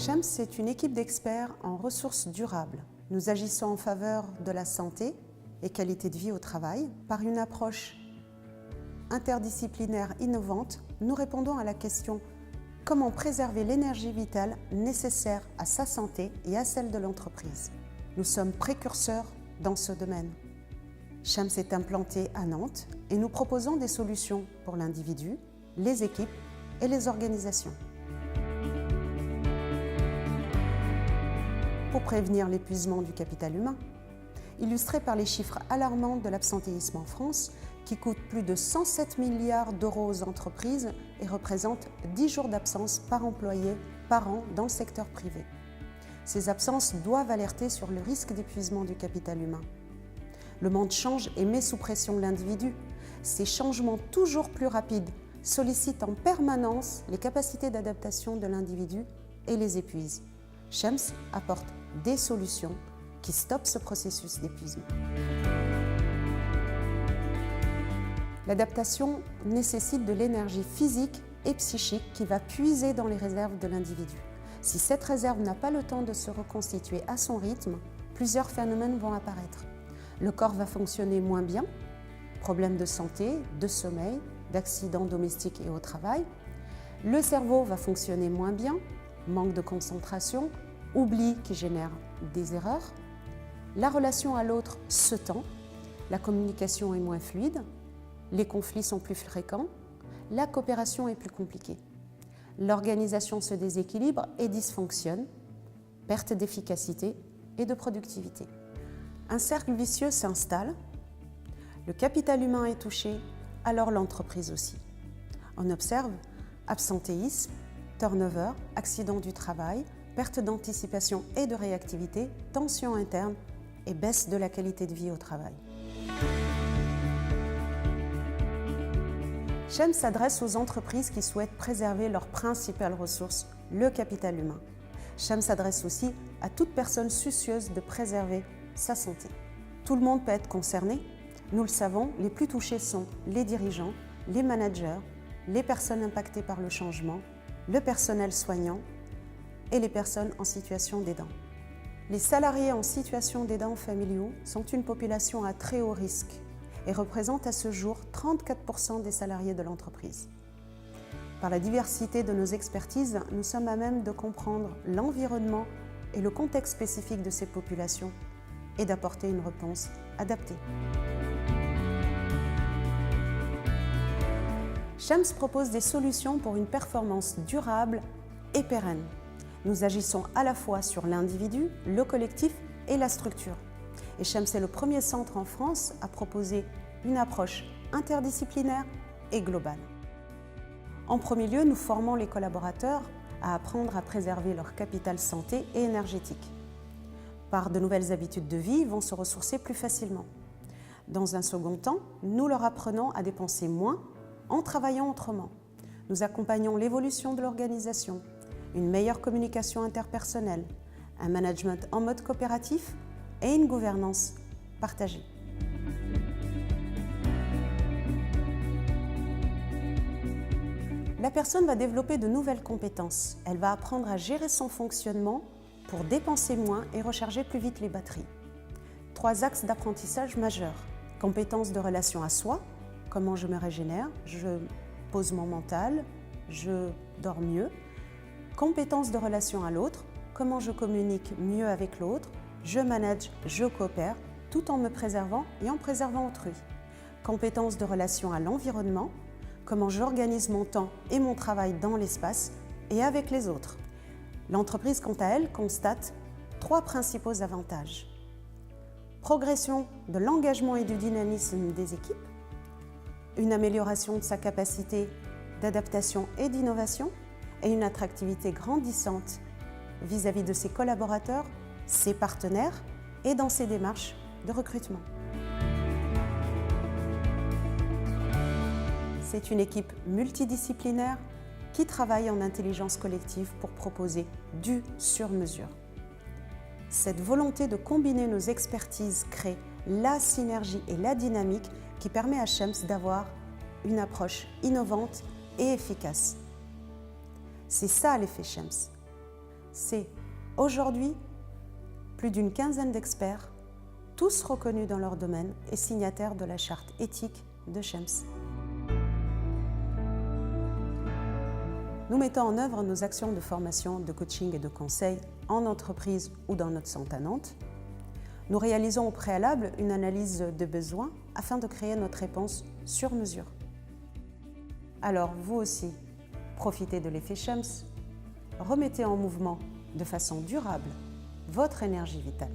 Shams est une équipe d'experts en ressources durables. Nous agissons en faveur de la santé et qualité de vie au travail. Par une approche interdisciplinaire innovante, nous répondons à la question « Comment préserver l'énergie vitale nécessaire à sa santé et à celle de l'entreprise ?» Nous sommes précurseurs dans ce domaine. Shams est implanté à Nantes et nous proposons des solutions pour l'individu, les équipes et les organisations. Pour prévenir l'épuisement du capital humain, illustré par les chiffres alarmants de l'absentéisme en France, qui coûte plus de 107 milliards d'euros aux entreprises et représente 10 jours d'absence par employé par an dans le secteur privé. Ces absences doivent alerter sur le risque d'épuisement du capital humain. Le monde change et met sous pression l'individu. Ces changements toujours plus rapides sollicitent en permanence les capacités d'adaptation de l'individu et les épuisent. Shams apporte des solutions qui stoppent ce processus d'épuisement. L'adaptation nécessite de l'énergie physique et psychique qui va puiser dans les réserves de l'individu. Si cette réserve n'a pas le temps de se reconstituer à son rythme, plusieurs phénomènes vont apparaître. Le corps va fonctionner moins bien, problèmes de santé, de sommeil, d'accidents domestiques et au travail. Le cerveau va fonctionner moins bien, manque de concentration, oubli qui génère des erreurs. La relation à l'autre se tend, la communication est moins fluide, les conflits sont plus fréquents, la coopération est plus compliquée. L'organisation se déséquilibre et dysfonctionne, perte d'efficacité et de productivité. Un cercle vicieux s'installe, le capital humain est touché, alors l'entreprise aussi. On observe absentéisme, turnover, accidents du travail, perte d'anticipation et de réactivité, tensions internes et baisse de la qualité de vie au travail. Shams s'adresse aux entreprises qui souhaitent préserver leur principale ressource, le capital humain. Shams s'adresse aussi à toute personne soucieuse de préserver sa santé. Tout le monde peut être concerné. Nous le savons, les plus touchés sont les dirigeants, les managers, les personnes impactées par le changement, le personnel soignant et les personnes en situation d'aidant. Les salariés en situation d'aidants familiaux sont une population à très haut risque et représentent à ce jour 34% des salariés de l'entreprise. Par la diversité de nos expertises, nous sommes à même de comprendre l'environnement et le contexte spécifique de ces populations et d'apporter une réponse adaptée. Shams propose des solutions pour une performance durable et pérenne. Nous agissons à la fois sur l'individu, le collectif et la structure. Et Shams est le premier centre en France à proposer une approche interdisciplinaire et globale. En premier lieu, nous formons les collaborateurs à apprendre à préserver leur capital santé et énergétique. Par de nouvelles habitudes de vie, ils vont se ressourcer plus facilement. Dans un second temps, nous leur apprenons à dépenser moins en travaillant autrement. Nous accompagnons l'évolution de l'organisation, une meilleure communication interpersonnelle, un management en mode coopératif et une gouvernance partagée. La personne va développer de nouvelles compétences. Elle va apprendre à gérer son fonctionnement pour dépenser moins et recharger plus vite les batteries. 3 axes d'apprentissage majeurs. Compétences de relation à soi, comment je me régénère, je pose mon mental, je dors mieux. Compétences de relation à l'autre, comment je communique mieux avec l'autre, je manage, je coopère, tout en me préservant et en préservant autrui. Compétences de relation à l'environnement, comment j'organise mon temps et mon travail dans l'espace et avec les autres. L'entreprise, quant à elle, constate 3 principaux avantages. Progression de l'engagement et du dynamisme des équipes, une amélioration de sa capacité d'adaptation et d'innovation et une attractivité grandissante vis-à-vis de ses collaborateurs, ses partenaires et dans ses démarches de recrutement. C'est une équipe multidisciplinaire qui travaille en intelligence collective pour proposer du sur-mesure. Cette volonté de combiner nos expertises crée la synergie et la dynamique qui permet à Shams d'avoir une approche innovante et efficace. C'est ça l'effet Shams. C'est aujourd'hui plus d'une quinzaine d'experts, tous reconnus dans leur domaine et signataires de la charte éthique de Shems. Nous mettons en œuvre nos actions de formation, de coaching et de conseil en entreprise ou dans notre centre à Nantes. Nous réalisons au préalable une analyse de besoins afin de créer notre réponse sur mesure. Alors vous aussi, profitez de l'effet Shems, remettez en mouvement de façon durable votre énergie vitale.